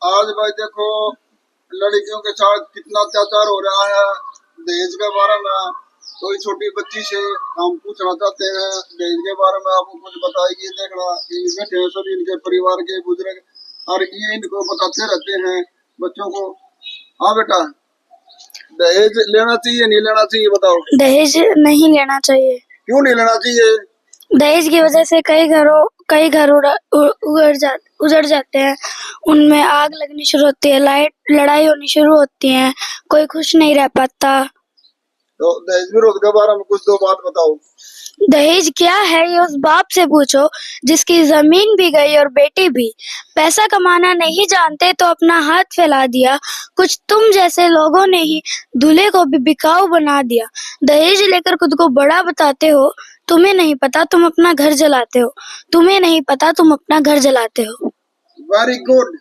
आज भाई देखो लड़कियों के साथ कितना अत्याचार हो रहा है दहेज के बारे में। कोई छोटी बच्ची से हम पूछना चाहते हैं दहेज के बारे में, आपको कुछ बताइए। देखना ये बैठे हैं सभी इनके परिवार के बुजुर्ग और ये इनको बताते रहते हैं बच्चों को। हाँ बेटा, दहेज लेना चाहिए नहीं लेना चाहिए बताओ। दहेज नहीं लेना चाहिए। क्यों नहीं लेना चाहिए? दहेज की वजह से कई घर उजड़ जाते हैं, उनमें आग लगनी शुरू होती है, लड़ाई होनी शुरू होती है, कोई खुश नहीं रह पाता। तो दहेज विरोध के बारे में कुछ दो बात बताओ। दहेज क्या है ये उस बाप से पूछो जिसकी जमीन भी गई और बेटी भी। पैसा कमाना नहीं जानते तो अपना हाथ फैला दिया। कुछ तुम जैसे लोगों ने ही दूल्हे को भी बिकाऊ बना दिया। दहेज लेकर खुद को बड़ा बताते हो, तुम्हें नहीं पता तुम अपना घर जलाते हो। तुम्हें नहीं पता तुम अपना घर जलाते हो। Very good.